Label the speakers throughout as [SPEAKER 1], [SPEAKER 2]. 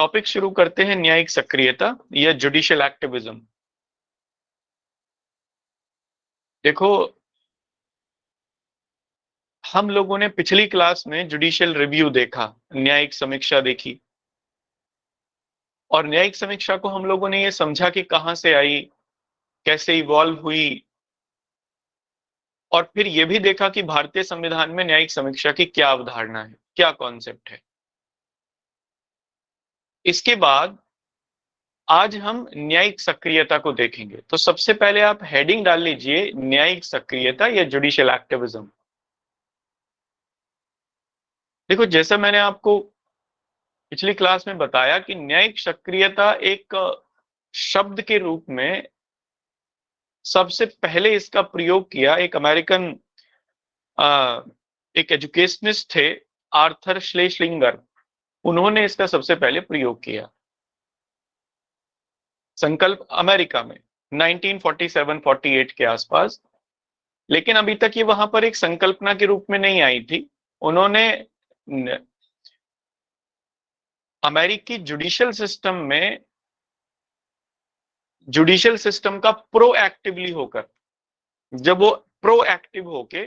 [SPEAKER 1] Topic शुरू करते हैं न्यायिक सक्रियता या जुडिशियल एक्टिविज्म। देखो, हम लोगों ने पिछली क्लास में जुडिशियल रिव्यू देखा, न्यायिक समीक्षा देखी, और न्यायिक समीक्षा को हम लोगों ने ये समझा कि कहां से आई, कैसे इवॉल्व हुई, और फिर यह भी देखा कि भारतीय संविधान में न्यायिक समीक्षा की क्या अवधारणा है, क्या कॉन्सेप्ट है। इसके बाद आज हम न्यायिक सक्रियता को देखेंगे। तो सबसे पहले आप हेडिंग डाल लीजिए, न्यायिक सक्रियता या जुडिशियल एक्टिविज्म। देखो, जैसा मैंने आपको पिछली क्लास में बताया कि न्यायिक सक्रियता एक शब्द के रूप में सबसे पहले इसका प्रयोग किया एक अमेरिकन एक एजुकेशनिस्ट थे, आर्थर श्लेशलिंगर। उन्होंने इसका सबसे पहले प्रयोग किया संकल्प अमेरिका में 1947-48 के आसपास। लेकिन अभी तक ये वहां पर एक संकल्पना के रूप में नहीं आई थी। उन्होंने अमेरिकी जुडिशियल सिस्टम का प्रोएक्टिवली होकर, जब वो प्रोएक्टिव होके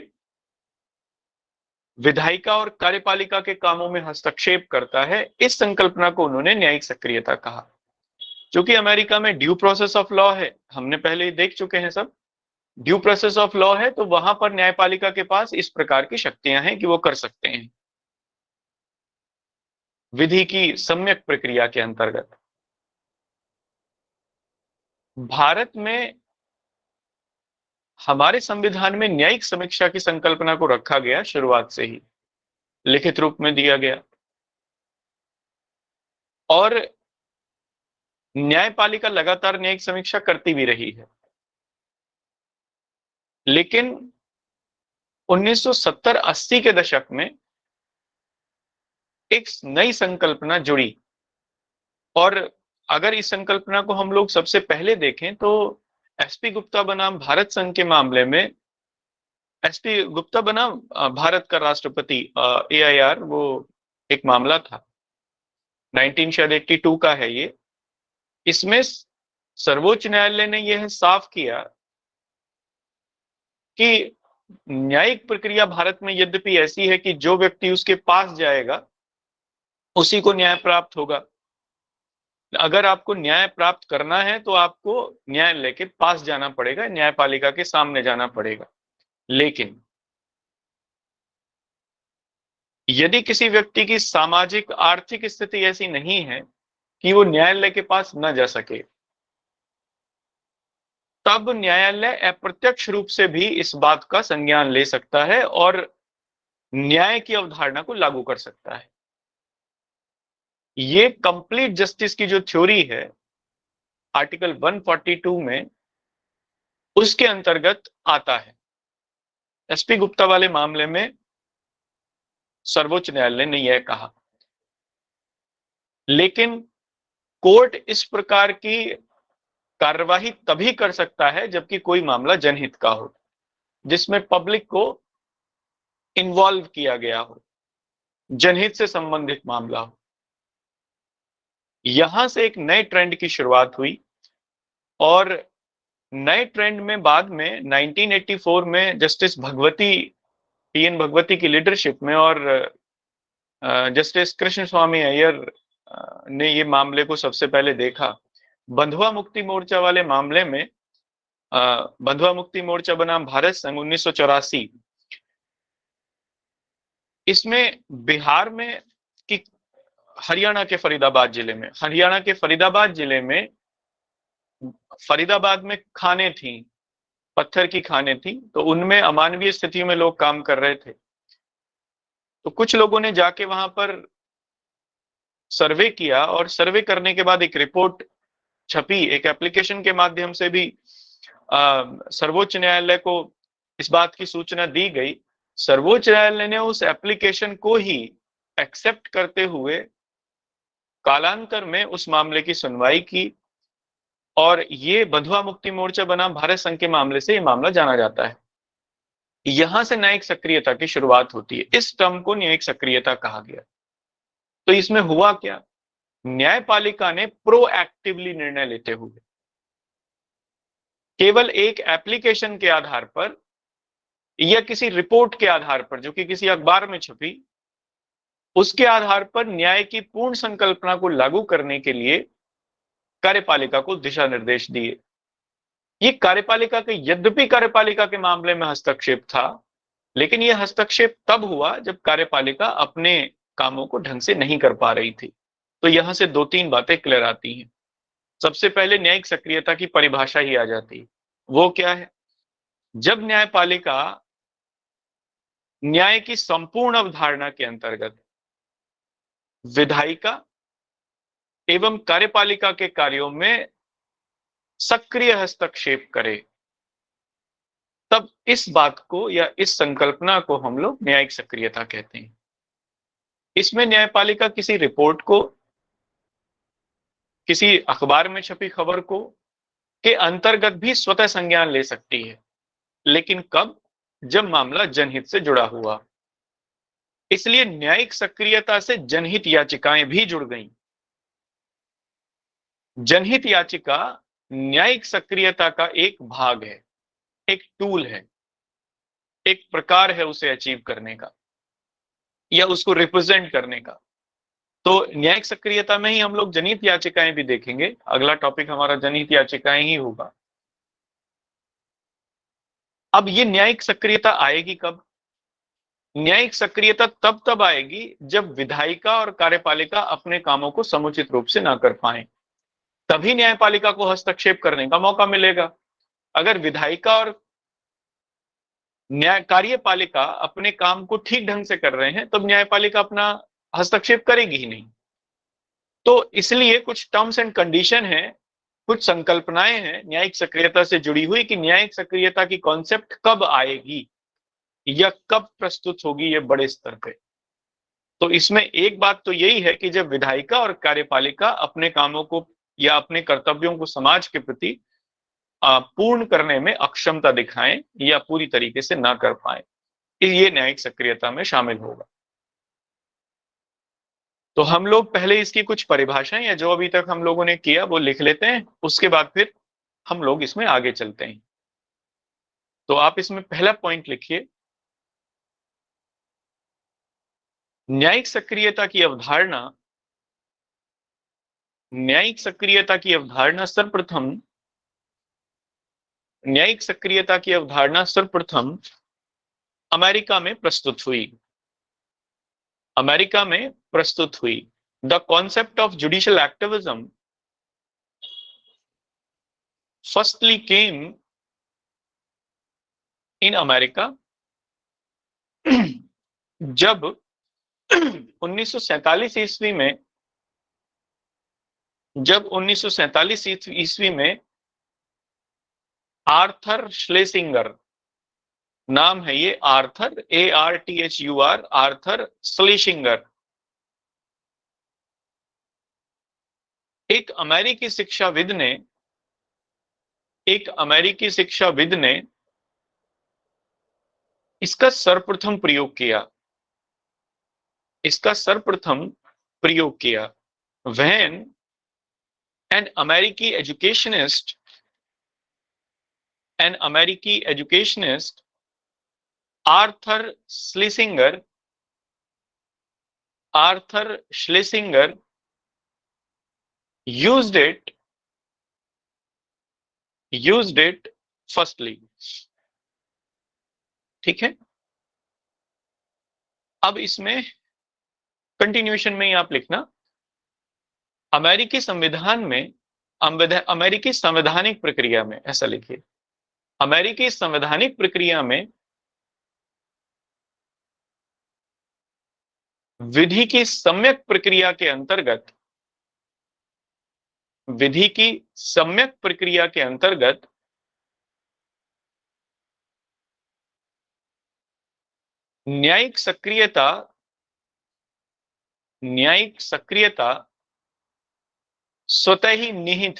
[SPEAKER 1] विधायिका और कार्यपालिका के कामों में हस्तक्षेप करता है, इस संकल्पना को उन्होंने न्यायिक सक्रियता कहा। क्योंकि अमेरिका में ड्यू प्रोसेस ऑफ लॉ है, हमने पहले ही देख चुके हैं सब। ड्यू प्रोसेस ऑफ लॉ है तो वहां पर न्यायपालिका के पास इस प्रकार की शक्तियां हैं कि वो कर सकते हैं विधि की सम्यक प्रक्रिया के अंतर्गत। भारत में हमारे संविधान में न्यायिक समीक्षा की संकल्पना को रखा गया, शुरुआत से ही लिखित रूप में दिया गया, और न्यायपालिका लगातार न्यायिक समीक्षा करती भी रही है। लेकिन 1970-80 के दशक में एक नई संकल्पना जुड़ी, और अगर इस संकल्पना को हम लोग सबसे पहले देखें तो एसपी गुप्ता बनाम भारत संघ के मामले में, एसपी गुप्ता बनाम भारत का राष्ट्रपति AIR, वो एक मामला था 1982 का है ये। इसमें सर्वोच्च न्यायालय ने यह साफ किया कि न्यायिक प्रक्रिया भारत में यद्यपि ऐसी है कि जो व्यक्ति उसके पास जाएगा उसी को न्याय प्राप्त होगा। अगर आपको न्याय प्राप्त करना है तो आपको न्यायालय के पास जाना पड़ेगा, न्यायपालिका के सामने जाना पड़ेगा। लेकिन यदि किसी व्यक्ति की सामाजिक आर्थिक स्थिति ऐसी नहीं है कि वो न्यायालय के पास न जा सके, तब न्यायालय अप्रत्यक्ष रूप से भी इस बात का संज्ञान ले सकता है और न्याय की अवधारणा को लागू कर सकता है। ये कंप्लीट जस्टिस की जो थ्योरी है आर्टिकल 142 में, उसके अंतर्गत आता है। एसपी गुप्ता वाले मामले में सर्वोच्च न्यायालय ने यह कहा। लेकिन कोर्ट इस प्रकार की कार्यवाही तभी कर सकता है जबकि कोई मामला जनहित का हो, जिसमें पब्लिक को इन्वॉल्व किया गया हो, जनहित से संबंधित मामला हो। यहां से एक नए ट्रेंड की शुरुआत हुई, और नए ट्रेंड में बाद में 1984 में जस्टिस भगवती, TN भगवती की लीडरशिप में, और जस्टिस कृष्ण स्वामी अय्यर ने ये मामले को सबसे पहले देखा। बंधुआ मुक्ति मोर्चा वाले मामले में, बंधुआ मुक्ति मोर्चा बनाम भारत संघ 1984, इसमें बिहार में कि हरियाणा के फरीदाबाद जिले में फरीदाबाद में खाने थी, पत्थर की खाने थी, तो उनमें अमानवीय स्थितियों में लोग काम कर रहे थे। तो कुछ लोगों ने जाके वहां पर सर्वे किया, और सर्वे करने के बाद एक रिपोर्ट छपी, एक एप्लीकेशन के माध्यम से भी सर्वोच्च न्यायालय को इस बात की सूचना दी गई। सर्वोच्च न्यायालय ने उस एप्लीकेशन को ही एक्सेप्ट करते हुए कालांतर में उस मामले की सुनवाई की, और ये बंधुआ मुक्ति मोर्चा बनाम भारत संघ के मामले से ये मामला जाना जाता है। यहां से न्यायिक सक्रियता की शुरुआत होती है। इस टर्म को न्यायिक सक्रियता कहा गया। तो इसमें हुआ क्या? न्यायपालिका ने प्रोएक्टिवली निर्णय लेते हुए केवल एक एप्लीकेशन के आधार पर या किसी रिपोर्ट के आधार पर जो कि किसी अखबार में छपी, उसके आधार पर न्याय की पूर्ण संकल्पना को लागू करने के लिए कार्यपालिका को दिशा निर्देश दिए। ये कार्यपालिका के यद्यपि कार्यपालिका के मामले में हस्तक्षेप था, लेकिन यह हस्तक्षेप तब हुआ जब कार्यपालिका अपने कामों को ढंग से नहीं कर पा रही थी। तो यहां से 2-3 बातें क्लियर आती हैं। सबसे पहले न्यायिक सक्रियता की परिभाषा ही आ जाती है। वो क्या है? जब न्यायपालिका न्याय की संपूर्ण अवधारणा के अंतर्गत विधायिका एवं कार्यपालिका के कार्यों में सक्रिय हस्तक्षेप करे, तब इस बात को या इस संकल्पना को हम लोग न्यायिक सक्रियता कहते हैं। इसमें न्यायपालिका किसी रिपोर्ट को, किसी अखबार में छपी खबर को के अंतर्गत भी स्वतः संज्ञान ले सकती है, लेकिन कब? जब मामला जनहित से जुड़ा हुआ। इसलिए न्यायिक सक्रियता से जनहित याचिकाएं भी जुड़ गईं। जनहित याचिका न्यायिक सक्रियता का एक भाग है, एक टूल है, एक प्रकार है उसे अचीव करने का या उसको रिप्रेजेंट करने का। तो न्यायिक सक्रियता में ही हम लोग जनहित याचिकाएं भी देखेंगे। अगला टॉपिक हमारा जनहित याचिकाएं ही होगा। अब ये न्यायिक सक्रियता आएगी कब? न्यायिक सक्रियता तब आएगी जब विधायिका और कार्यपालिका अपने कामों को समुचित रूप से ना कर पाए, तभी न्यायपालिका को हस्तक्षेप करने का मौका मिलेगा। अगर विधायिका और कार्यपालिका अपने काम को ठीक ढंग से कर रहे हैं, तब न्यायपालिका अपना हस्तक्षेप करेगी ही नहीं। तो इसलिए कुछ टर्म्स एंड कंडीशन है, कुछ संकल्पनाएं हैं न्यायिक सक्रियता से जुड़ी हुई कि न्यायिक सक्रियता की कॉन्सेप्ट कब आएगी या कब प्रस्तुत होगी ये बड़े स्तर पे। तो इसमें एक बात तो यही है कि जब विधायिका और कार्यपालिका अपने कामों को या अपने कर्तव्यों को समाज के प्रति पूर्ण करने में अक्षमता दिखाएं या पूरी तरीके से ना कर पाए, ये न्यायिक सक्रियता में शामिल होगा। तो हम लोग पहले इसकी कुछ परिभाषाएं या जो अभी तक हम लोगों ने किया वो लिख लेते हैं, उसके बाद फिर हम लोग इसमें आगे चलते हैं। तो आप इसमें पहला पॉइंट लिखिए, न्यायिक सक्रियता की अवधारणा। न्यायिक सक्रियता की अवधारणा सर्वप्रथम अमेरिका में प्रस्तुत हुई। अमेरिका में प्रस्तुत हुई। The concept of judicial activism firstly came in America जब 1947 ईस्वी में आर्थर श्लेसिंगर, नाम है ये आर्थर, ARTHUR, आर्थर श्लेसिंगर, एक अमेरिकी शिक्षाविद ने इसका सर्वप्रथम प्रयोग किया। When an American educationist Arthur Schlesinger used it firstly। ठीक है, अब इसमें कंटिन्यूएशन में ही आप लिखना, अमेरिकी संवैधानिक प्रक्रिया में, ऐसा लिखिए, अमेरिकी संवैधानिक प्रक्रिया में विधि की सम्यक प्रक्रिया के अंतर्गत न्यायिक सक्रियता स्वतः ही निहित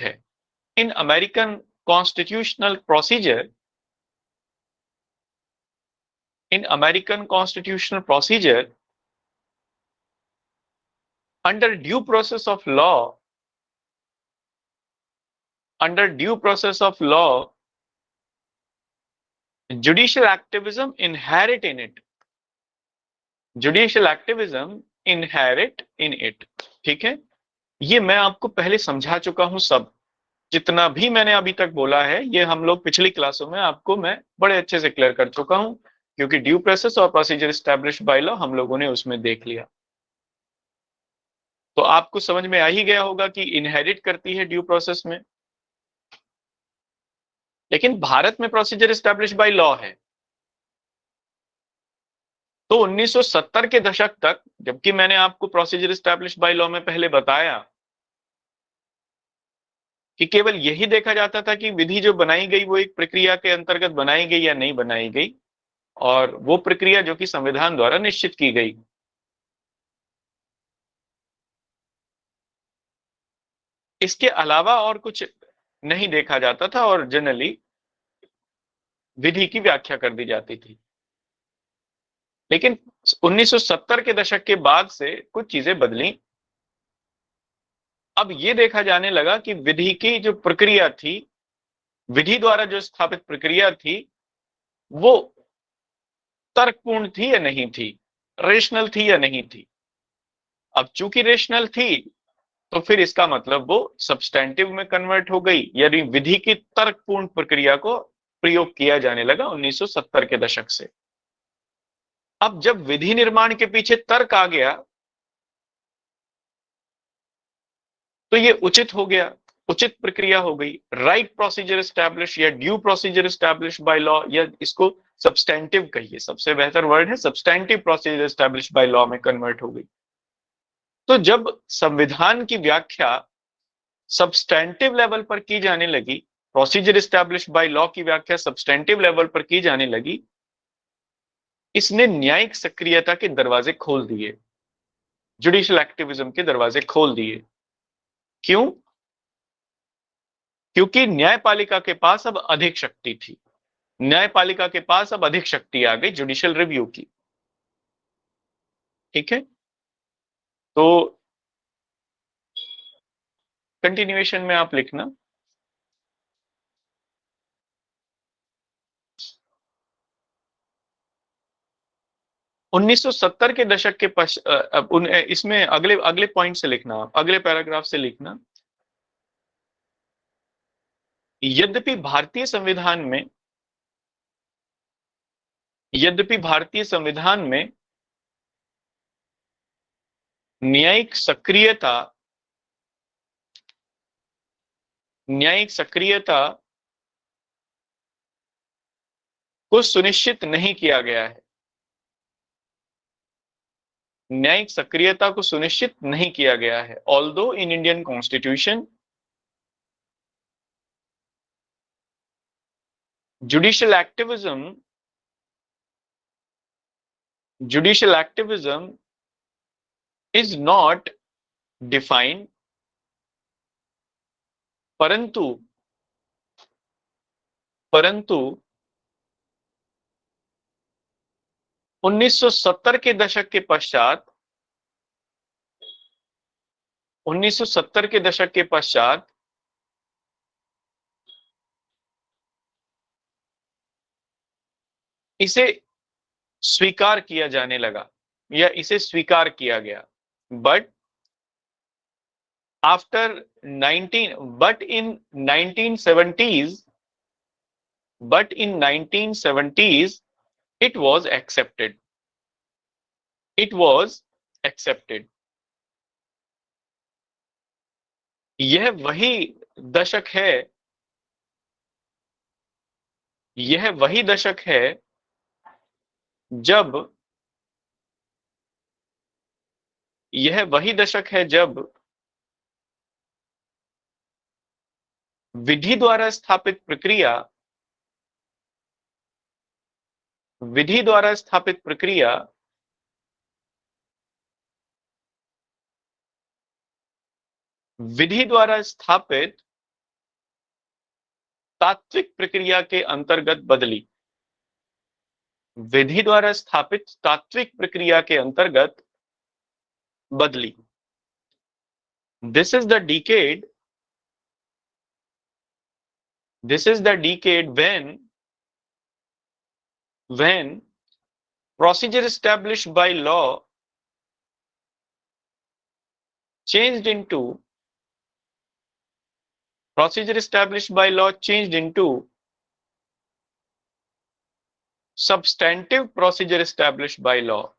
[SPEAKER 1] है। In American constitutional procedure under due process of law, judicial activism inherit in it. Judicial activism inherit in it. ठीक है, ये मैं आपको पहले समझा चुका हूं। सब जितना भी मैंने अभी तक बोला है ये हम लोग पिछली क्लासों में आपको मैं बड़े अच्छे से क्लियर कर चुका हूं, क्योंकि ड्यू प्रोसेस और प्रोसीजर एस्टैब्लिश बाय लॉ हम लोगों ने उसमें देख लिया। तो आपको समझ में आ ही गया होगा कि इनहेरिट करती है ड्यू प्रोसेस में। लेकिन भारत में प्रोसीजर एस्टैब्लिश बाय लॉ है। तो 1970 के दशक तक, जबकि मैंने आपको प्रोसीजर एस्टैब्लिश बाय लॉ में पहले बताया कि केवल यही देखा जाता था कि विधि जो बनाई गई वो एक प्रक्रिया के अंतर्गत बनाई गई या नहीं बनाई गई, और वो प्रक्रिया जो कि संविधान द्वारा निश्चित की गई। इसके अलावा और कुछ नहीं देखा जाता था और जनरली विधि की व्याख्या कर दी जाती थी। लेकिन 1970 के दशक के बाद से कुछ चीजें बदली। अब ये देखा जाने लगा कि विधि की जो प्रक्रिया थी, विधि द्वारा जो स्थापित प्रक्रिया थी, वो तर्कपूर्ण थी या नहीं थी, रेशनल थी या नहीं थी। अब चूंकि रेशनल थी तो फिर इसका मतलब वो सब्सटेंटिव में कन्वर्ट हो गई, यानी विधि की तर्कपूर्ण प्रक्रिया को प्रयोग किया जाने लगा 1970 के दशक से। अब जब विधि निर्माण के पीछे तर्क आ गया तो ये उचित हो गया, उचित प्रक्रिया हो गई। राइट प्रोसीजर एस्टैब्लिश या due procedure establish bye law, या इसको सब्सटेंटिव कहिए, सबसे बेहतर वर्ड है substantive procedure establish by law में कन्वर्ट हो गई। तो जब संविधान की व्याख्या सब्सटेंटिव लेवल पर की जाने लगी, प्रोसीजर एस्टैब्लिश बाय लॉ की व्याख्या सब्सटेंटिव लेवल पर की जाने लगी, इसने न्यायिक सक्रियता के दरवाजे खोल दिए, जुडिशियल एक्टिविज्म के दरवाजे खोल दिए। क्यों? क्योंकि न्यायपालिका के पास अब अधिक शक्ति थी। न्यायपालिका के पास अब अधिक शक्ति आ गई जुडिशियल रिव्यू की। ठीक है, तो कंटिन्यूएशन में आप लिखना। उन्नीस सौ सत्तर के दशक के इसमें अगले अगले पॉइंट से लिखना, अगले पैराग्राफ से लिखना। यद्यपि भारतीय संविधान में न्यायिक सक्रियता को सुनिश्चित नहीं किया गया है, न्यायिक सक्रियता को सुनिश्चित नहीं किया गया है। Although in Indian constitution judicial activism is not defined, परंतु 1970 के दशक के पश्चात 1970 के दशक के पश्चात इसे स्वीकार किया जाने लगा या इसे स्वीकार किया गया। But in 1970s it was accepted, यह वही दशक है जब विधि द्वारा स्थापित प्रक्रिया तात्विक प्रक्रिया के अंतर्गत बदली, विधि द्वारा स्थापित तात्विक प्रक्रिया के अंतर्गत बदली। This is the decade. This is the decade when procedure established by law changed into procedure established by law changed into substantive procedure established by law.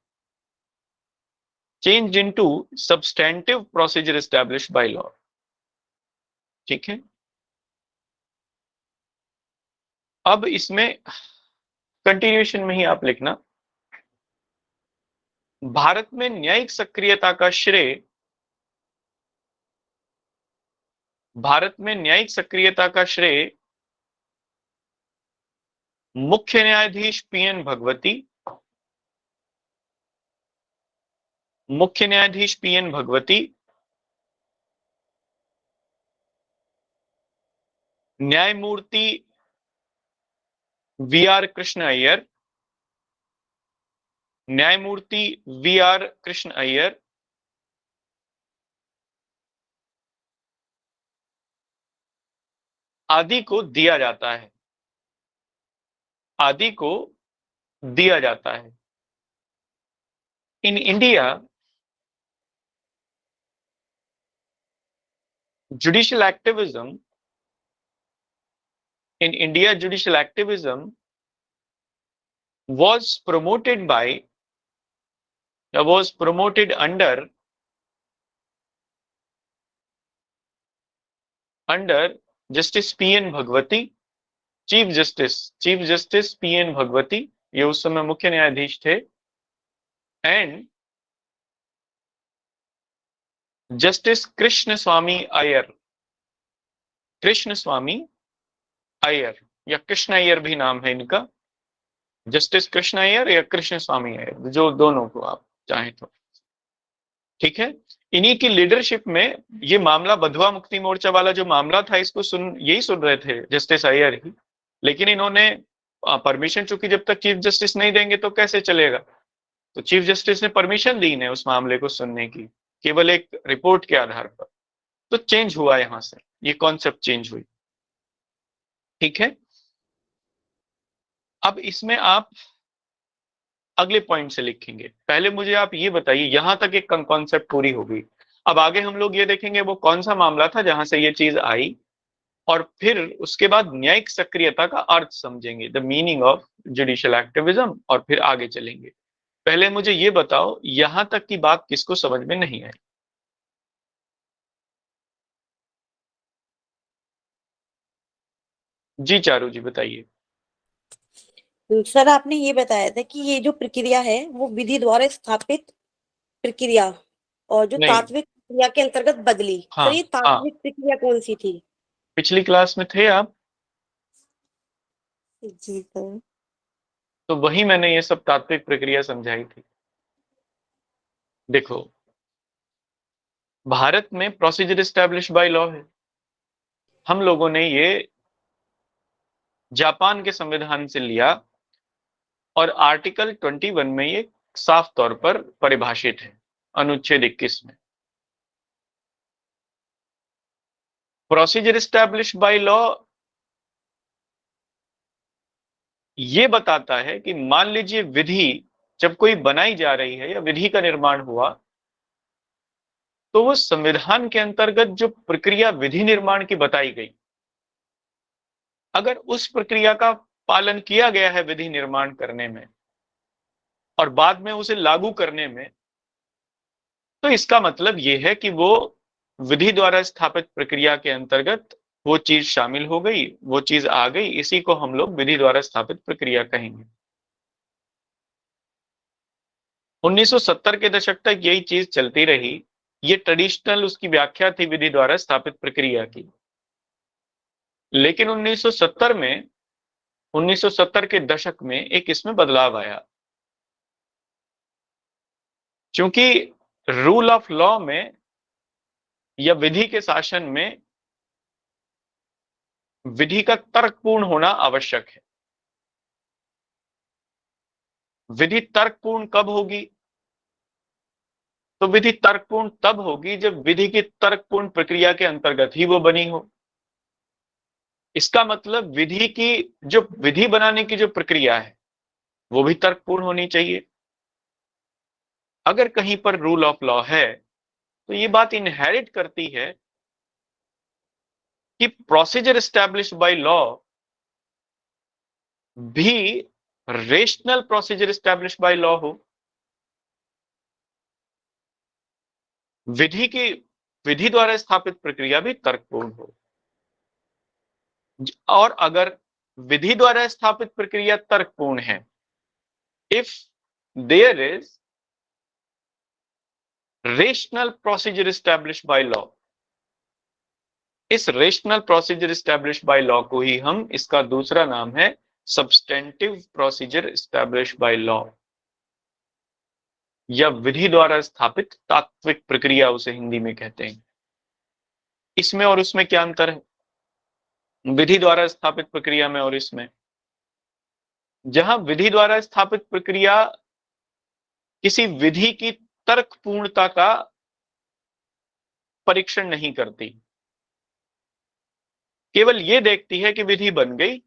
[SPEAKER 1] Changed into substantive procedure established by law. ठीक है, अब इसमें continuation में ही आप लिखना, भारत में न्यायिक सक्रियता का श्रेय, भारत में न्यायिक सक्रियता का श्रेय मुख्य न्यायाधीश पीएन भगवती, मुख्य न्यायाधीश पीएन भगवती, न्यायमूर्ति वी आर कृष्ण अय्यर, न्यायमूर्ति वी आर कृष्ण अय्यर, आदि को दिया जाता है, आदि को दिया जाता है। In India judicial activism, in India judicial activism was promoted under justice PN Bhagwati, chief justice PN Bhagwati, ये उस समय मुख्य न्यायाधीश थे, एंड जस्टिस कृष्ण स्वामी अय्यर, कृष्ण स्वामी अय्यर या कृष्ण अय्यर भी नाम है इनका, जस्टिस कृष्ण अय्यर या कृष्ण स्वामी अय्यर, जो दोनों को आप चाहें तो। ठीक है, इन्हीं की लीडरशिप में ये मामला बधवा मुक्ति मोर्चा वाला जो मामला था, इसको यही सुन रहे थे जस्टिस अय्यर ही, लेकिन इन्होंने परमिशन, चूंकि जब तक चीफ जस्टिस नहीं देंगे तो कैसे चलेगा, तो चीफ जस्टिस ने परमिशन दी ने उस मामले को सुनने की, केवल एक रिपोर्ट के आधार पर, तो चेंज हुआ यहां से, ये कॉन्सेप्ट चेंज हुई। ठीक है, अब इसमें आप अगले पॉइंट से लिखेंगे, पहले मुझे आप ये बताइए, यहां तक एक कॉन्सेप्ट पूरी हो गई, अब आगे हम लोग ये देखेंगे वो कौन सा मामला था जहां से ये चीज आई, और फिर उसके बाद न्यायिक सक्रियता का अर्थ समझेंगे, the meaning of judicial activism, और फिर आगे चलेंगे। पहले मुझे ये बताओ, यहां तक की बात किसको समझ में नहीं आई? जी चारू जी बताइए।
[SPEAKER 2] सर आपने ये बताया था कि ये जो प्रक्रिया है वो विधि द्वारा स्थापित प्रक्रिया और जो
[SPEAKER 1] नहीं,
[SPEAKER 2] तात्विक प्रक्रिया के अंतर्गत बदली।
[SPEAKER 1] हाँ
[SPEAKER 2] सर ये
[SPEAKER 1] हाँ,
[SPEAKER 2] तात्विक प्रक्रिया कौन सी थी?
[SPEAKER 1] पिछली क्लास में थे आप,
[SPEAKER 2] जी सर।
[SPEAKER 1] तो वही मैंने ये सब तात्विक प्रक्रिया समझाई थी। देखो, भारत में प्रोसीजर एस्टेब्लिश बाय लॉ है, हम लोगों ने ये जापान के संविधान से लिया, और आर्टिकल 21 में ये साफ तौर पर परिभाषित है, अनुच्छेद 21 में। प्रोसीजर एस्टेब्लिश बाय लॉ ये बताता है कि मान लीजिए विधि जब कोई बनाई जा रही है या विधि का निर्माण हुआ, तो वो संविधान के अंतर्गत जो प्रक्रिया विधि निर्माण की बताई गई, अगर उस प्रक्रिया का पालन किया गया है विधि निर्माण करने में और बाद में उसे लागू करने में, तो इसका मतलब यह है कि वो विधि द्वारा स्थापित प्रक्रिया के अंतर्गत वो चीज शामिल हो गई, वो चीज आ गई, इसी को हम लोग विधि द्वारा स्थापित प्रक्रिया कहेंगे। 1970 के दशक तक यही चीज चलती रही, ये ट्रेडिशनल उसकी व्याख्या थी विधि द्वारा स्थापित प्रक्रिया की। लेकिन 1970 के दशक में एक इसमें बदलाव आया, क्योंकि रूल ऑफ लॉ में या विधि के शासन में विधि का तर्कपूर्ण होना आवश्यक है। विधि तर्कपूर्ण कब होगी? तो विधि तर्कपूर्ण तब होगी जब विधि की तर्कपूर्ण प्रक्रिया के अंतर्गत ही वो बनी हो। इसका मतलब विधि की जो विधि बनाने की जो प्रक्रिया है वो भी तर्कपूर्ण होनी चाहिए। अगर कहीं पर रूल ऑफ लॉ है तो ये बात इनहेरिट करती है कि प्रोसीजर एस्टैब्लिश्ड बाय लॉ भी rational procedure established by law हो। विधि द्वारा स्थापित प्रक्रिया भी तर्कपूर्ण हो। और अगर विधि द्वारा स्थापित प्रक्रिया तर्कपूर्ण है, if there is rational procedure established by law, इस rational procedure established by law को ही हम, इसका दूसरा नाम है substantive procedure established by law, या विधि द्वारा स्थापित तात्विक प्रक्रिया उसे हिंदी में कहते हैं। इसमें और उसमें क्या अंतर है? विधि द्वारा स्थापित प्रक्रिया में और इसमें, जहां विधि द्वारा स्थापित प्रक्रिया किसी विधि की तर्कपूर्णता का परीक्षण नहीं करती, केवल यह देखती है कि विधि बन गई,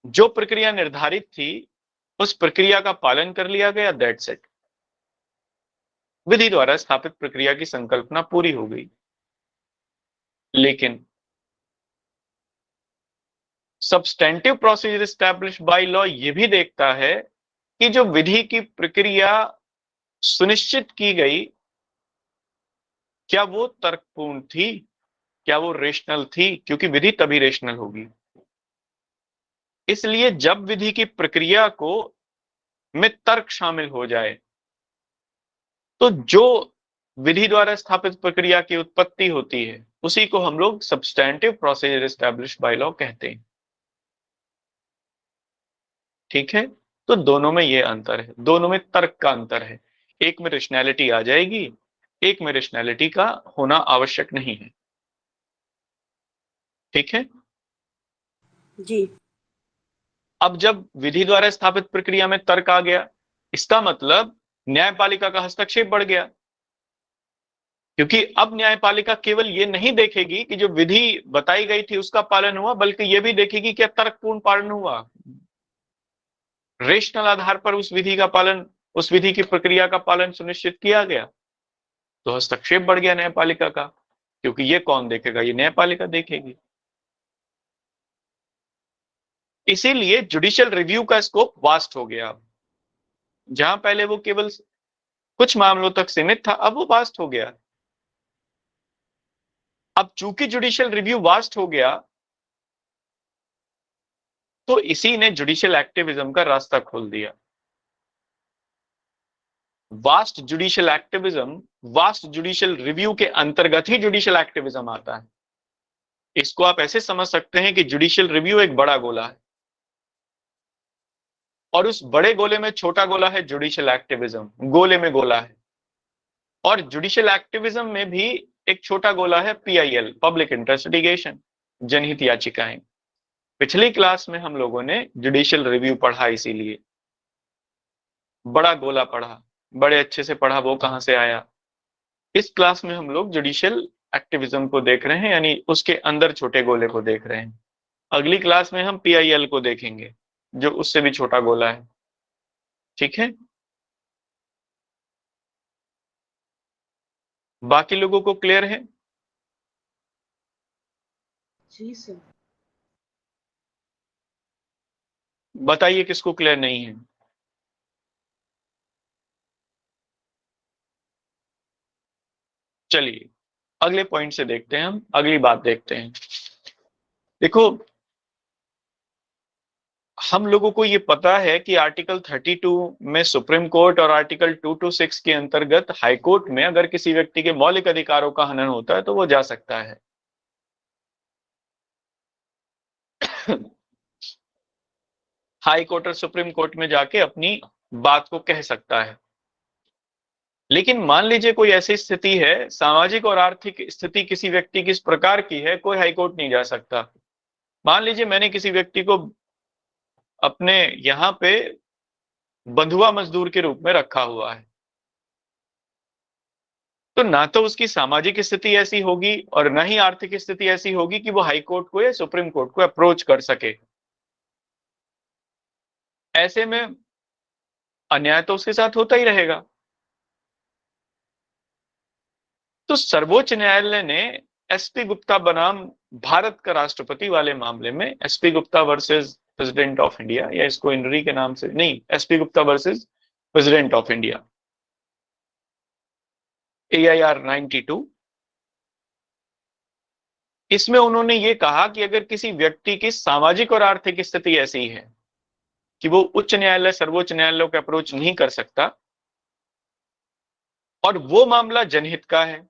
[SPEAKER 1] जो प्रक्रिया निर्धारित थी उस प्रक्रिया का पालन कर लिया गया, दैट्स इट। विधि द्वारा स्थापित प्रक्रिया की संकल्पना पूरी हो गई। लेकिन substantive procedure established by law यह भी देखता है कि जो विधि की प्रक्रिया सुनिश्चित की गई, क्या वो तर्कपूर्ण थी, क्या वो रेशनल थी, क्योंकि विधि तभी रेशनल होगी। इसलिए जब विधि की प्रक्रिया को में तर्क शामिल हो जाए तो जो विधि द्वारा स्थापित प्रक्रिया की उत्पत्ति होती है उसी को हम लोग substantive procedure established by law कहते हैं। ठीक है, तो दोनों में ये अंतर है, दोनों में तर्क का अंतर है। एक में रेशनैलिटी आ जाएगी, एक में रेशनैलिटी का होना आवश्यक नहीं है। ठीक है,
[SPEAKER 2] जी।
[SPEAKER 1] अब जब विधि द्वारा स्थापित प्रक्रिया में तर्क आ गया, इसका मतलब न्यायपालिका का हस्तक्षेप बढ़ गया, क्योंकि अब न्यायपालिका केवल ये नहीं देखेगी कि जो विधि बताई गई थी उसका पालन हुआ, बल्कि ये भी देखेगी कि तर्कपूर्ण पालन हुआ, रेशनल आधार पर उस विधि का पालन, उस विधि की प्रक्रिया का पालन सुनिश्चित किया गया। तो हस्तक्षेप बढ़ गया न्यायपालिका का, क्योंकि ये कौन देखेगा? ये न्यायपालिका देखेगी। इसीलिए जुडिशियल रिव्यू का स्कोप वास्ट हो गया। जहां पहले वो केवल कुछ मामलों तक सीमित था, अब वो वास्ट हो गया। अब चूंकि जुडिशियल रिव्यू वास्ट हो गया तो इसी ने जुडिशियल एक्टिविज्म का रास्ता खोल दिया। Vast judicial activism, vast judicial review के अंतर्गत ही जुडिशियल एक्टिविज्म आता है। इसको आप ऐसे समझ सकते हैं कि जुडिशियल रिव्यू एक बड़ा गोला है और उस बड़े गोले में छोटा गोला है जुडिशियल एक्टिविज्म, गोले में गोला है। और जुडिशियल एक्टिविज्म में भी एक छोटा गोला है PIL, पब्लिक इंटरेस्ट लिटिगेशन, जनहित याचिकाएं। पिछली क्लास में हम लोगों ने जुडिशियल रिव्यू पढ़ा, इसीलिए बड़ा गोला पढ़ा, बड़े अच्छे से पढ़ा, वो कहां से आया। इस क्लास में हम लोग जुडिशियल एक्टिविज्म को देख रहे हैं, यानी उसके अंदर छोटे गोले को देख रहे हैं। अगली क्लास में हम PIL को देखेंगे, जो उससे भी छोटा गोला है। ठीक है, बाकी लोगों को क्लियर है?
[SPEAKER 2] जी सर।
[SPEAKER 1] बताइए किसको क्लियर नहीं है। चलिए अगले पॉइंट से देखते हैं, हम अगली बात देखते हैं। देखो, हम लोगों को ये पता है कि आर्टिकल 32 में सुप्रीम कोर्ट और आर्टिकल 226 के अंतर्गत हाई कोर्ट में अगर किसी व्यक्ति के मौलिक अधिकारों का हनन होता है तो वो जा सकता है। हाई कोर्ट और सुप्रीम कोर्ट में जाके अपनी बात को कह सकता है। लेकिन मान लीजिए कोई ऐसी स्थिति है, सामाजिक और आर्थिक स्थिति किसी व्यक्ति की इस प्रकार की है, कोई हाई कोर्ट नहीं जा सकता। मान लीजिए मैंने किसी व्यक्ति को अपने यहाँ पे बंधुआ मजदूर के रूप में रखा हुआ है, तो ना तो उसकी सामाजिक स्थिति ऐसी होगी और ना ही आर्थिक स्थिति ऐसी होगी कि वो हाई कोर्ट को या सुप्रीम कोर्ट को अप्रोच कर सके। ऐसे में अन्याय तो उसके साथ होता ही रहेगा। तो सर्वोच्च न्यायालय ने एसपी गुप्ता बनाम भारत का राष्ट्रपति वाले मामले में, SP Gupta versus president of India, या इसको इनरी के नाम से नहीं, SP Gupta versus president of India, AIR 92, इसमें उन्होंने ये कहा कि अगर किसी व्यक्ति की सामाजिक और आर्थिक स्थिति ऐसी है कि वो उच्च न्यायालय, सर्वोच्च न्यायालय को अप्रोच नहीं कर सकता, और वो मामला जनहित का है,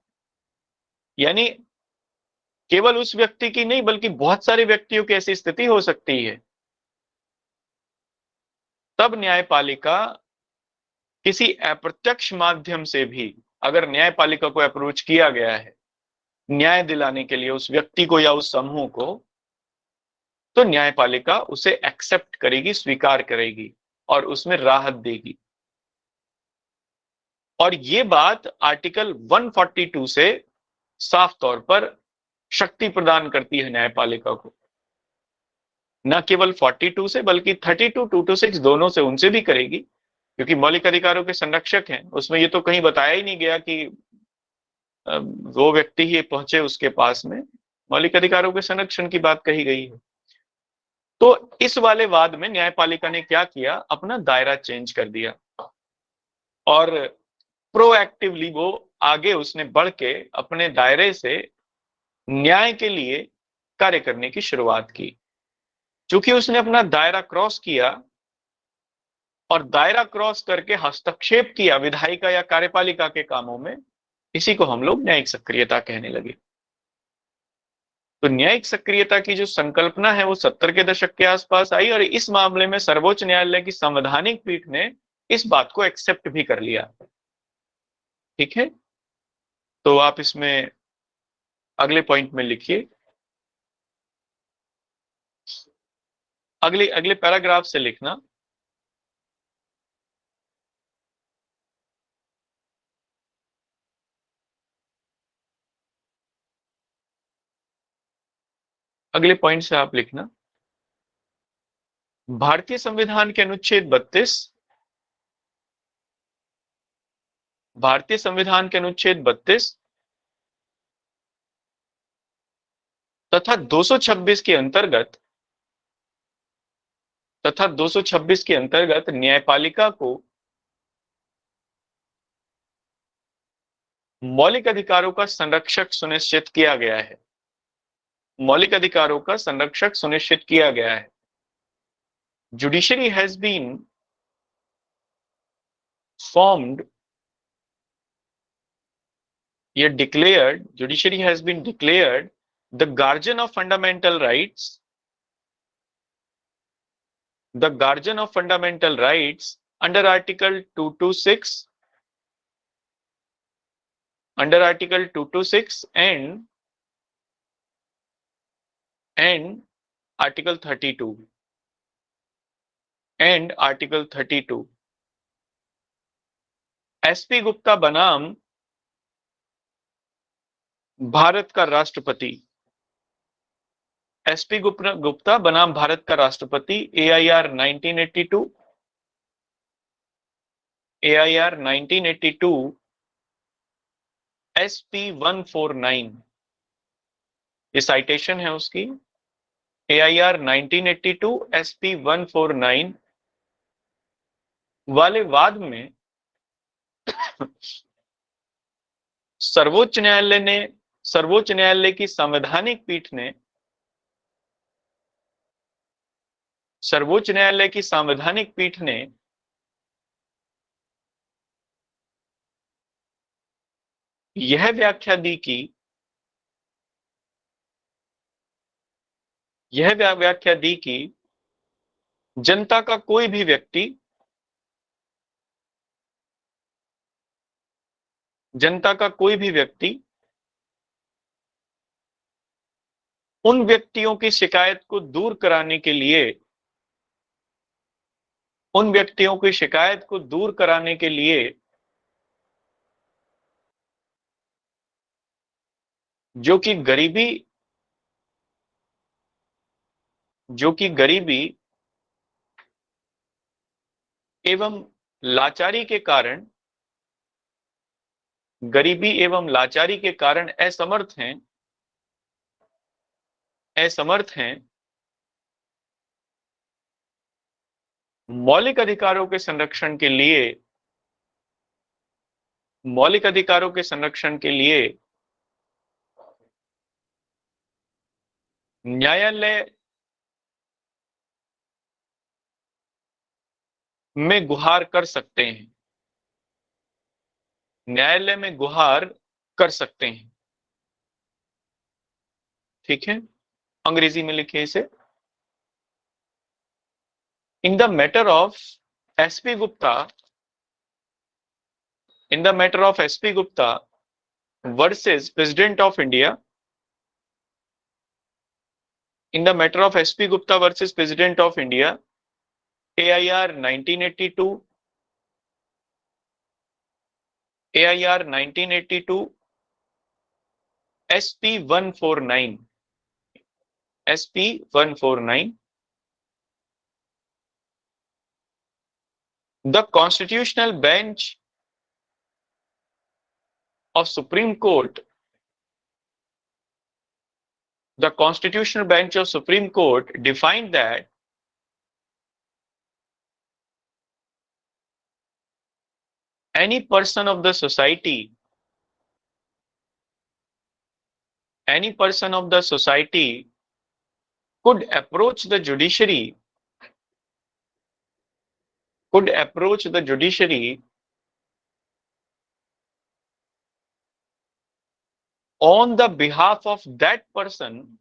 [SPEAKER 1] यानी केवल उस व्यक्ति की नहीं बल्कि बहुत सारे व्यक्तियों की ऐसी स्थिति हो सकती है, तब न्यायपालिका किसी अप्रत्यक्ष माध्यम से भी, अगर न्यायपालिका को अप्रोच किया गया है न्याय दिलाने के लिए उस व्यक्ति को या उस समूह को, तो न्यायपालिका उसे एक्सेप्ट करेगी, स्वीकार करेगी और उसमें राहत देगी। और ये बात आर्टिकल 142 से साफ तौर पर शक्ति प्रदान करती है न्यायपालिका को, न केवल 42 से बल्कि 32, 226 दोनों से, उनसे भी करेगी, क्योंकि मौलिक अधिकारों के संरक्षक हैं। उसमें ये तो कहीं बताया ही नहीं गया कि वो व्यक्ति ही पहुंचे उसके पास में, मौलिक अधिकारों के संरक्षण की बात कही गई है। तो इस वाले वाद में न्यायपालिका ने क्या किया, अपना दायरा चेंज कर दिया और प्रोएक्टिवली वो आगे उसने बढ़ के अपने दायरे से न्याय के लिए कार्य करने की शुरुआत की। चूंकि उसने अपना दायरा क्रॉस किया और दायरा क्रॉस करके हस्तक्षेप किया विधायिका या कार्यपालिका के कामों में, इसी को हम लोग न्यायिक सक्रियता कहने लगे। तो न्यायिक सक्रियता की जो संकल्पना है वो 70 के दशक के आसपास आई, और इस मामले में सर्वोच्च न्यायालय की संवैधानिक पीठ ने इस बात को एक्सेप्ट भी कर लिया। ठीक है, तो आप इसमें अगले पॉइंट में लिखिए, अगले अगले पैराग्राफ से लिखना। अगले पॉइंट से आप लिखना, भारतीय संविधान के अनुच्छेद 32, भारतीय संविधान के अनुच्छेद 32 तथा 226 के अंतर्गत, तथा 226 के अंतर्गत न्यायपालिका को मौलिक अधिकारों का संरक्षक सुनिश्चित किया गया है, मौलिक अधिकारों का संरक्षक सुनिश्चित किया गया है। जुडिशरी हैज बीन formed, ये declared, judiciary has been declared the guardian of fundamental rights, the guardian of fundamental rights under article 226, under article 226 and article 32 and article 32। SP Gupta बनाम भारत का राष्ट्रपति, एसपी गुप्ता बनाम भारत का राष्ट्रपति, AIR 1982, AIR 1982 SP 149, ये citation है उसकी, AIR 1982 SP 149 वाले वाद में सर्वोच्च न्यायालय की संवैधानिक पीठ ने, सर्वोच्च न्यायालय की संवैधानिक पीठ ने यह व्याख्या दी कि, यह व्याख्या दी कि जनता का कोई भी व्यक्ति, जनता का कोई भी व्यक्ति उन व्यक्तियों की शिकायत को दूर कराने के लिए, उन व्यक्तियों की शिकायत को दूर कराने के लिए जो कि गरीबी एवं लाचारी के कारण असमर्थ हैं मौलिक अधिकारों के संरक्षण के लिए न्यायालय में गुहार कर सकते हैं। ठीक है, अंग्रेजी में लिखिए इसे। In the matter of SP Gupta versus president of India, AIR 1982 SP 149 the constitutional bench of Supreme Court defined that any person of the society could approach the judiciary on the behalf of that person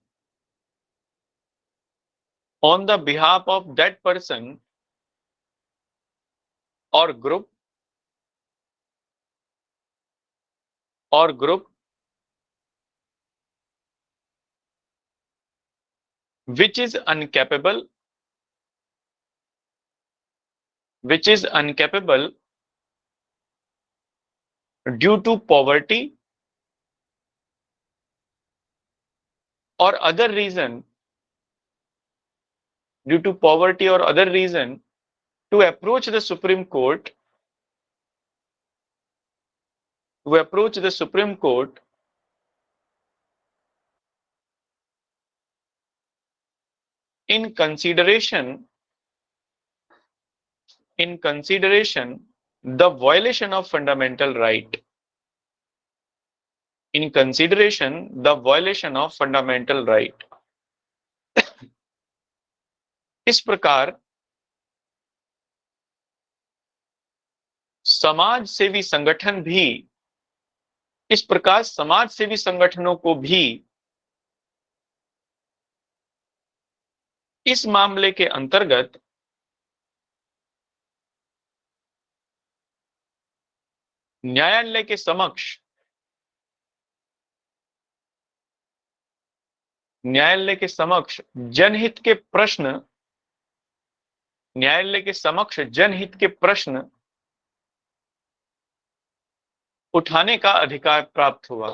[SPEAKER 1] or group which is incapable due to poverty or other reason to approach the Supreme Court in consideration the violation of fundamental right. इस प्रकार समाज सेवी संगठनों को भी इस मामले के अंतर्गत न्यायालय के समक्ष जनहित के प्रश्न उठाने का अधिकार प्राप्त हुआ।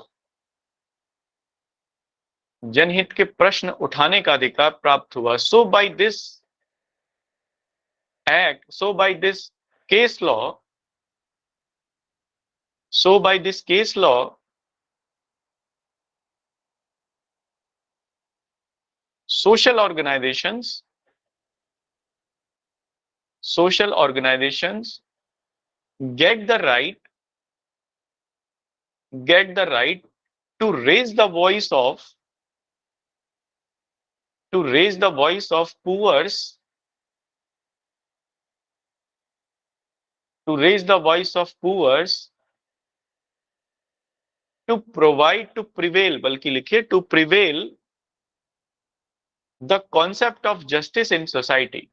[SPEAKER 1] So by this case law, social organizations get the right to raise the voice of poor, to prevail the concept of justice in society.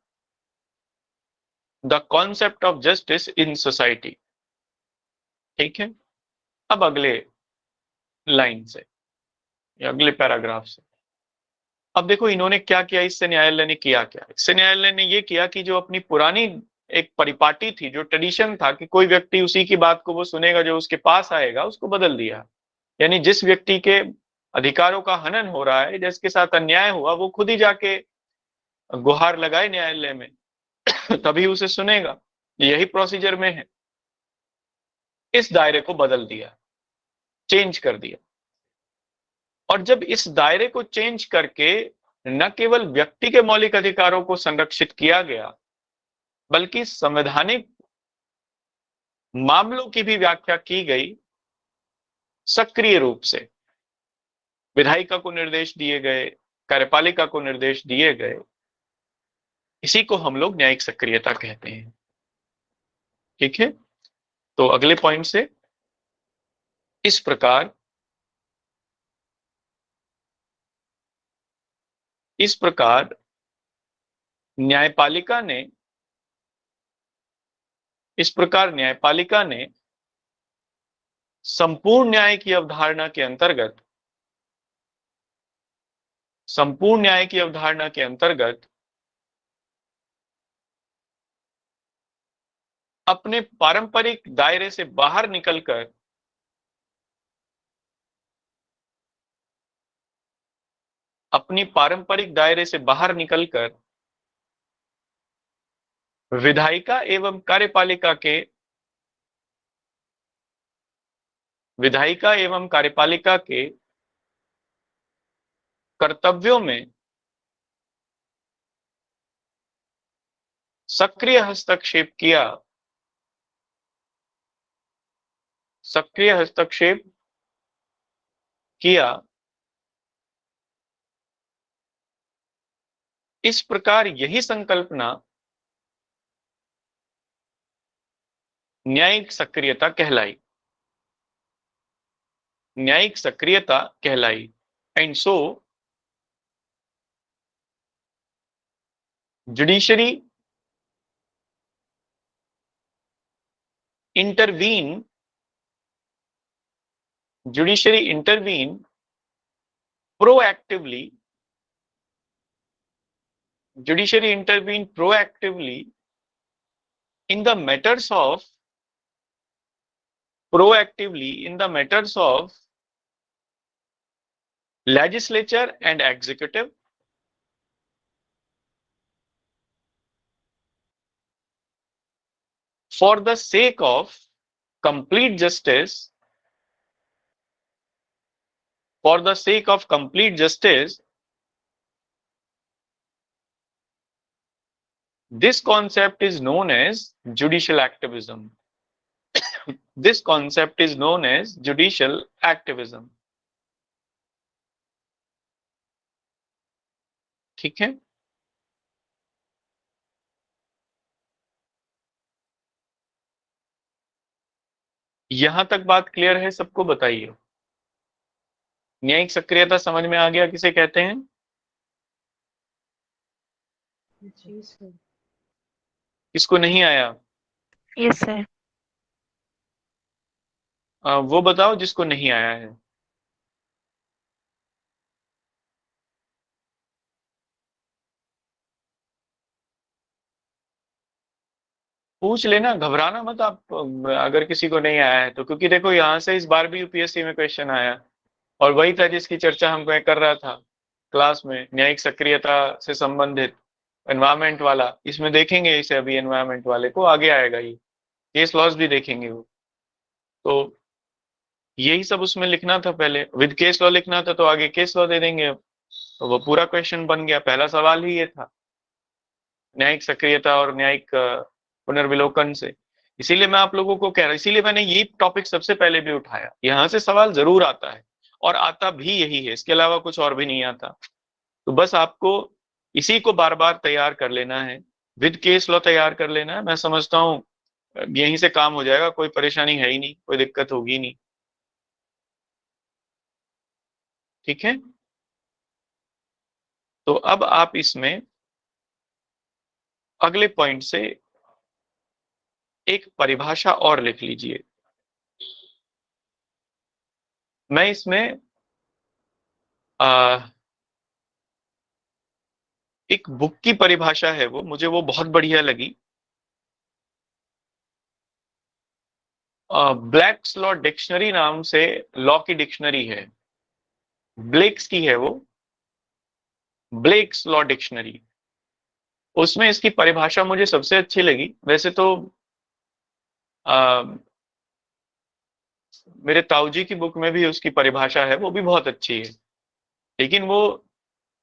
[SPEAKER 1] ठीक है, अब अगले लाइन से या अगले पैराग्राफ से अब देखो इन्होंने क्या किया। इससे न्यायालय ने ये किया कि जो अपनी पुरानी एक परिपाटी थी, जो ट्रेडिशन था कि कोई व्यक्ति उसी की बात को वो सुनेगा जो उसके पास आएगा, उसको बदल दिया। यानी जिस व्यक्ति के अधिकारों का हनन हो रहा है, जिसके साथ अन्याय हुआ, वो खुद ही जाके गुहार लगाए न्यायालय में तभी उसे सुनेगा। यही प्रोसीजर में है। इस दायरे को बदल दिया, चेंज कर दिया। और जब इस दायरे को चेंज करके न केवल व्यक्ति के मौलिक अधिकारों को संरक्षित किया गया, बल्कि संवैधानिक मामलों की भी व्याख्या की गई सक्रिय रूप से। विधायिका को निर्देश दिए गए, कार्यपालिका को निर्देश दिए गए। इसी को हम लोग न्यायिक सक्रियता कहते हैं। ठीक है, तो अगले पॉइंट से इस प्रकार न्यायपालिका ने संपूर्ण न्याय की अवधारणा के अंतर्गत अपने पारंपरिक दायरे से बाहर निकलकर विधायिका एवं कार्यपालिका के कर्तव्यों में सक्रिय हस्तक्षेप किया। इस प्रकार यही संकल्पना न्यायिक सक्रियता कहलाई। And so judiciary intervene proactively in the matters of legislature and executive, for the sake of complete justice, this concept is known as judicial activism. ठीक है, यहां तक बात क्लियर है सबको? बताइए, न्यायिक सक्रियता समझ में आ गया किसे कहते हैं?
[SPEAKER 3] जी सर।
[SPEAKER 1] किसको नहीं आया?
[SPEAKER 3] Yes sir.
[SPEAKER 1] वो बताओ जिसको नहीं आया है। पूछ लेना, घबराना मत आप अगर किसी को नहीं आया है तो, क्योंकि देखो यहाँ से इस बार भी यूपीएससी में क्वेश्चन आया और वही था जिसकी चर्चा मैं कर रहा था क्लास में, न्यायिक सक्रियता से संबंधित एनवायरमेंट वाला। इसमें देखेंगे इसे, अभी एनवायरमेंट वाले को आगे आएगा, ये केस लॉस भी देखेंगे वो। तो यही सब उसमें लिखना था, पहले विद केस लॉ लिखना था, तो आगे केस लॉ दे देंगे अब। तो वो पूरा क्वेश्चन बन गया, पहला सवाल ही ये था, न्यायिक सक्रियता और न्यायिक पुनर्विलोकन से। इसीलिए मैं आप लोगों को कह रहा हूं, इसीलिए मैंने ये टॉपिक सबसे पहले भी उठाया। यहाँ से सवाल जरूर आता है और आता भी यही है, इसके अलावा कुछ और भी नहीं आता। तो बस आपको इसी को बार बार तैयार कर लेना है, विद केस लॉ तैयार कर लेना है। मैं समझता हूँ यहीं से काम हो जाएगा, कोई परेशानी है ही नहीं, कोई दिक्कत होगी नहीं। ठीक है, तो अब आप इसमें अगले पॉइंट से एक परिभाषा और लिख लीजिए। मैं इसमें एक बुक की परिभाषा है, वो मुझे वो बहुत बढ़िया लगी। ब्लैक्स लॉ डिक्शनरी नाम से लॉ की डिक्शनरी है, ब्लेक्स की है वो, ब्लेक्स लॉ डिक्शनरी। उसमें इसकी परिभाषा मुझे सबसे अच्छी लगी। वैसे तो मेरे ताऊजी की बुक में भी उसकी परिभाषा है, वो भी बहुत अच्छी है, लेकिन वो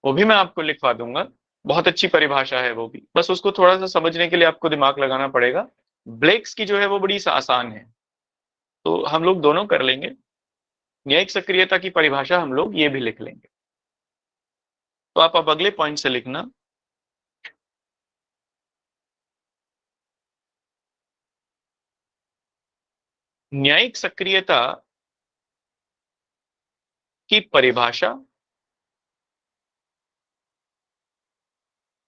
[SPEAKER 1] भी मैं आपको लिखवा दूंगा। बहुत अच्छी परिभाषा है वो भी, बस उसको थोड़ा सा समझने के लिए आपको दिमाग लगाना पड़ेगा। ब्लेक्स की जो है वो बड़ी आसान है, तो हम लोग दोनों कर लेंगे। न्यायिक सक्रियता की परिभाषा हम लोग ये भी लिख लेंगे। तो आप अब अगले पॉइंट से लिखना। न्यायिक सक्रियता की परिभाषा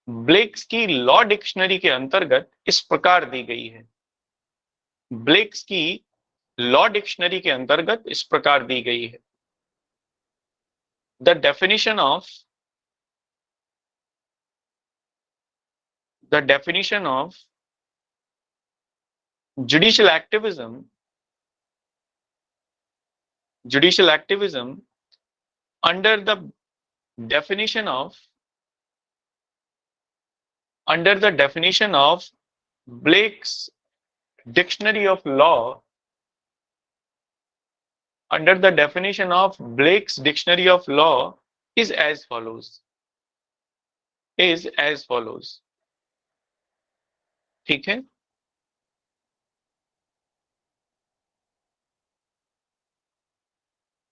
[SPEAKER 1] ब्लेक्स की लॉ डिक्शनरी के अंतर्गत इस प्रकार दी गई है। ब्लेक्स की लॉ डिक्शनरी के अंतर्गत इस प्रकार दी गई है। The definition of judicial activism under the definition of Blake's dictionary of law, is as follows. ठीक है,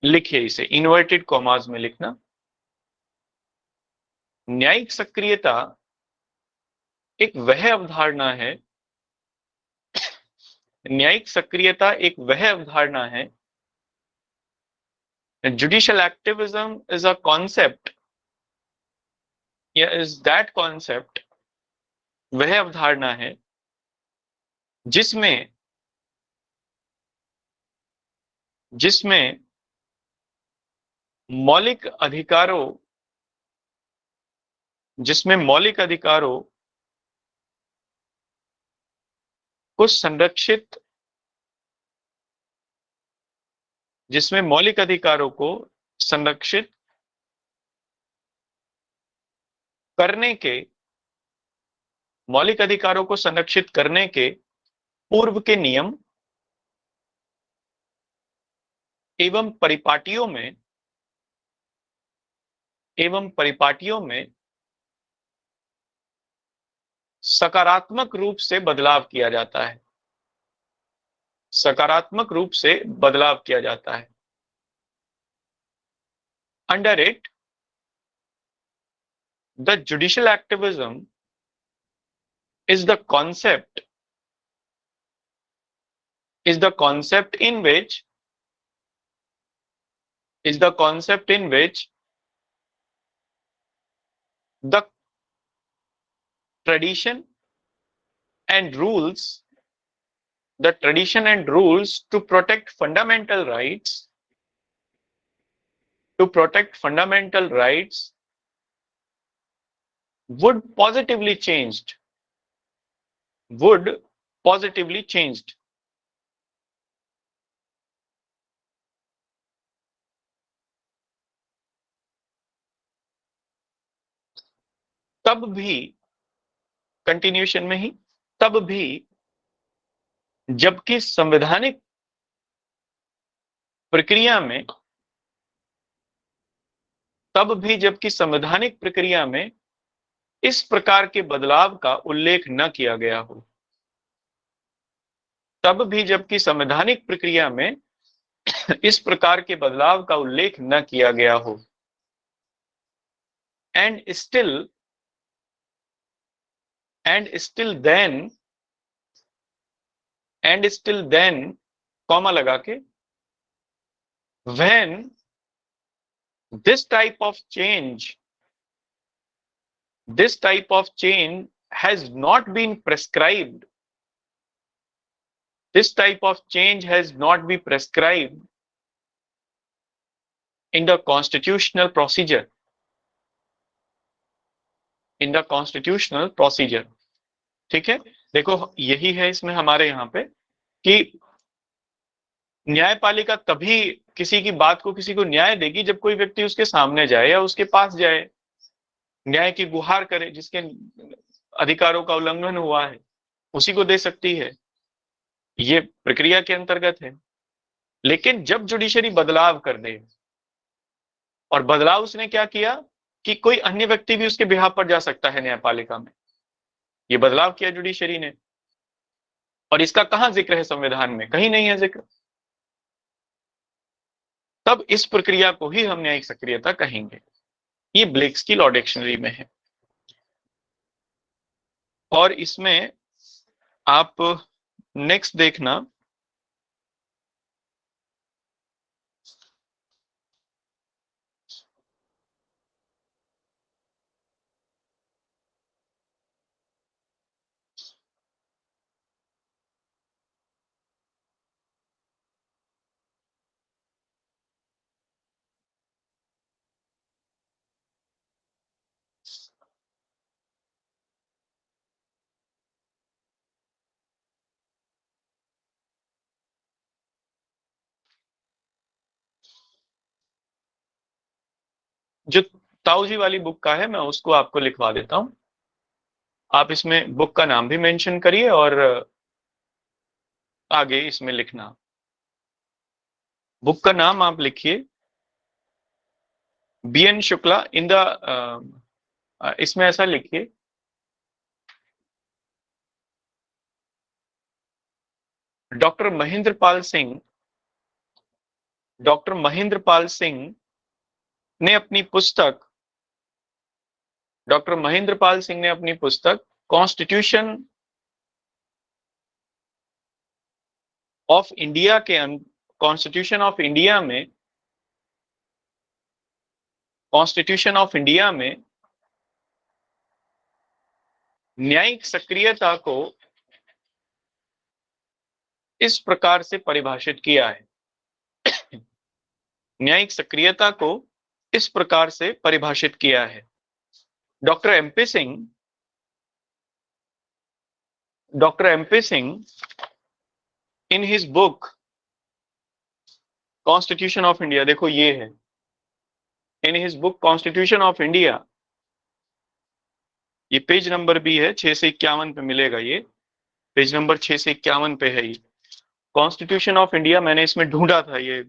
[SPEAKER 1] लिखिए इसे, इन्वर्टेड कॉमास में लिखना। न्यायिक सक्रियता एक वह अवधारणा है, न्यायिक सक्रियता एक वह अवधारणा है, judicial activism is a concept, या इज दैट कॉन्सेप्ट, वह अवधारणा है जिसमें मौलिक अधिकारों को संरक्षित करने के पूर्व के नियम एवं परिपाटियों में सकारात्मक रूप से बदलाव किया जाता है। Under it, the judicial activism is the concept in which the tradition and rules to protect fundamental rights would positively changed तब भी, कंटिन्यूशन में ही, तब भी जबकि संवैधानिक प्रक्रिया में इस प्रकार के बदलाव का उल्लेख न किया गया हो, तब भी जबकि संवैधानिक प्रक्रिया में इस प्रकार के बदलाव का उल्लेख न किया गया हो, and still then कॉमा लगा के, when this type of change has not been prescribed, in the constitutional procedure, ठीक है। देखो यही है इसमें हमारे यहाँ पे कि न्यायपालिका तभी किसी की बात को, किसी को न्याय देगी जब कोई व्यक्ति उसके सामने जाए या उसके पास जाए, न्याय की गुहार करे, जिसके अधिकारों का उल्लंघन हुआ है उसी को दे सकती है। ये प्रक्रिया के अंतर्गत है। लेकिन जब जुडिशरी बदलाव कर दे, और बदलाव उसने क्या किया कि कोई अन्य व्यक्ति भी उसके बिहाफ पर जा सकता है न्यायपालिका में, ये बदलाव किया जुडिशरी ने, और इसका कहां जिक्र है संविधान में? कहीं नहीं है जिक्र। तब इस प्रक्रिया को ही हम न्यायिक सक्रियता कहेंगे। ये ब्लेक्स की लॉ डिक्शनरी में है। और इसमें आप नेक्स्ट देखना, जो ताऊजी वाली बुक का है मैं उसको आपको लिखवा देता हूं। आप इसमें बुक का नाम भी मेंशन करिए और आगे इसमें लिखना। बुक का नाम आप लिखिए BN शुक्ला इन द, इसमें ऐसा लिखिए, डॉक्टर महेंद्र पाल सिंह ने अपनी पुस्तक कॉन्स्टिट्यूशन ऑफ इंडिया में न्यायिक सक्रियता को इस प्रकार से परिभाषित किया है। न्यायिक सक्रियता को इस प्रकार से परिभाषित किया है। Doctor MP Singh in his book constitution of India, देखो ये है, in his book constitution of India, ये पेज नंबर भी है 6 से 51 पे मिलेगा। ये पेज नंबर 6 से 51 पे है। ये कॉन्स्टिट्यूशन ऑफ इंडिया मैंने इसमें ढूंढा था, ये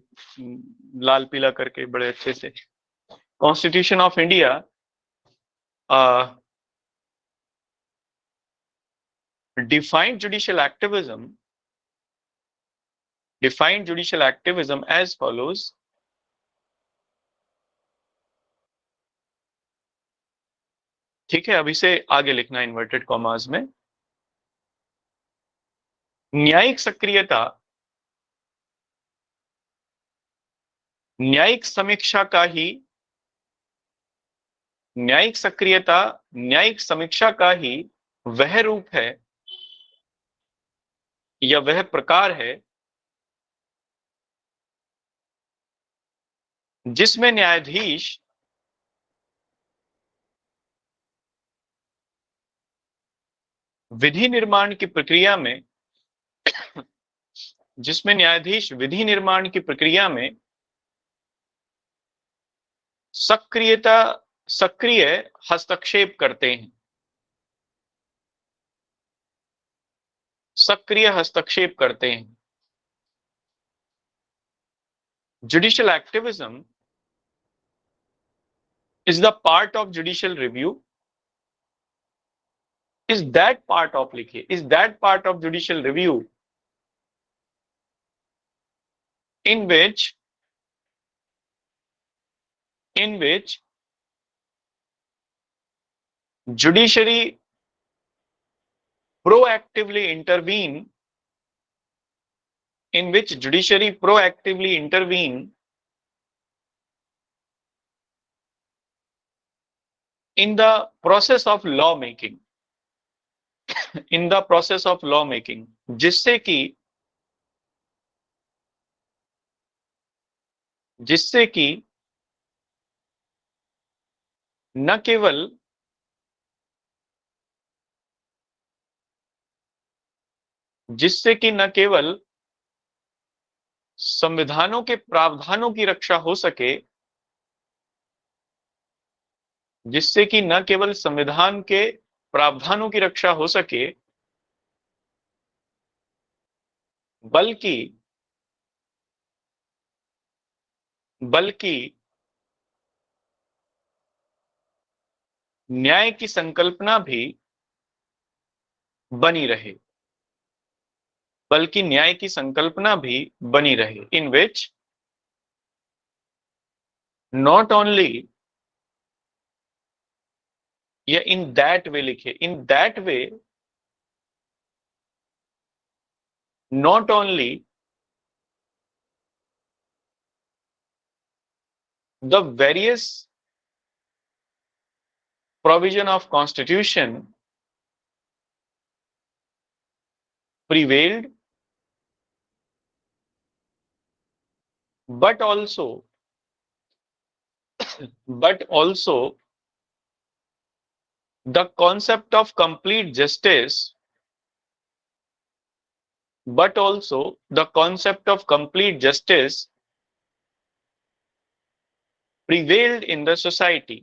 [SPEAKER 1] लाल पीला करके बड़े अच्छे से। Constitution of India defined judicial activism as follows. ठीक है, अब इसे आगे लिखना इन्वर्टेड कॉमास में। न्यायिक सक्रियता न्यायिक समीक्षा का ही वह रूप है या वह प्रकार है जिसमें न्यायाधीश विधि निर्माण की प्रक्रिया में सक्रिय हस्तक्षेप करते हैं। Judicial activism is the part of judicial review. Is that part of judicial review in which judiciary proactively intervene in the process of law making, जिससे कि न केवल संविधानों के प्रावधानों की रक्षा हो सके, जिससे कि न केवल संविधान के प्रावधानों की रक्षा हो सके, बल्कि न्याय की संकल्पना भी बनी रहे, इन विच नॉट ओनली, या इन दैट वे लिखे, in that way not only the various provision of constitution prevailed, but also the concept of complete justice, prevailed in the society,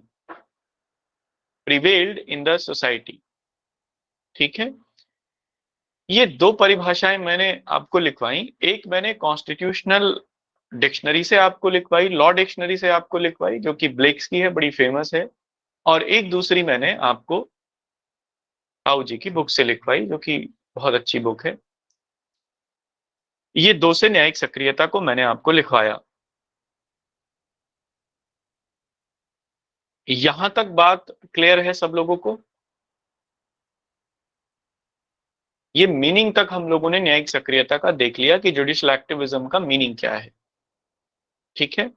[SPEAKER 1] ठीक है। ये दो परिभाषाएं मैंने आपको लिखवाई, एक मैंने कॉन्स्टिट्यूशनल डिक्शनरी से आपको लिखवाई, लॉ डिक्शनरी से आपको लिखवाई, जो कि ब्लेक्स की है, बड़ी फेमस है, और एक दूसरी मैंने आपको राव जी की बुक से लिखवाई, जो कि बहुत अच्छी बुक है। ये दो से न्यायिक सक्रियता को मैंने आपको लिखवाया। यहां तक बात क्लियर है सब लोगों को? ये मीनिंग तक हम लोगों ने न्यायिक सक्रियता का देख लिया कि जुडिशियल एक्टिविज्म का मीनिंग क्या है, ठीक है।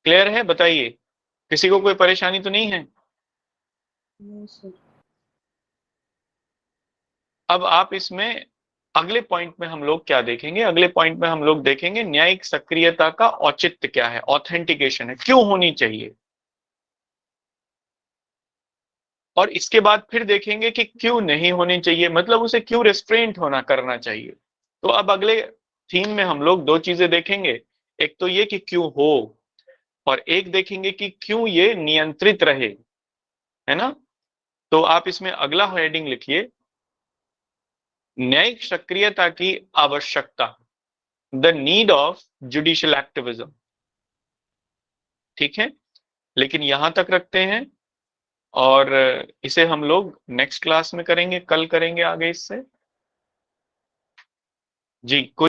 [SPEAKER 1] क्लियर है? बताइए, किसी को कोई परेशानी तो नहीं है? अब आप इसमें अगले पॉइंट में हम लोग क्या देखेंगे? अगले पॉइंट में हम लोग देखेंगे न्यायिक सक्रियता का औचित्य क्या है, ऑथेंटिकेशन है, क्यों होनी चाहिए, और इसके बाद फिर देखेंगे कि क्यों नहीं होनी चाहिए, मतलब उसे क्यों रेस्ट्रेंट करना चाहिए। तो अब अगले थीम में हम लोग दो चीजें देखेंगे, एक तो ये कि क्यों हो, और एक देखेंगे कि क्यों ये नियंत्रित रहे, है ना। तो आप इसमें अगला हेडिंग लिखिए, न्यायिक सक्रियता की आवश्यकता, the need of judicial activism, ठीक है। लेकिन यहां तक रखते हैं, और इसे हम लोग नेक्स्ट क्लास में करेंगे, कल करेंगे आगे इससे। जी, कोई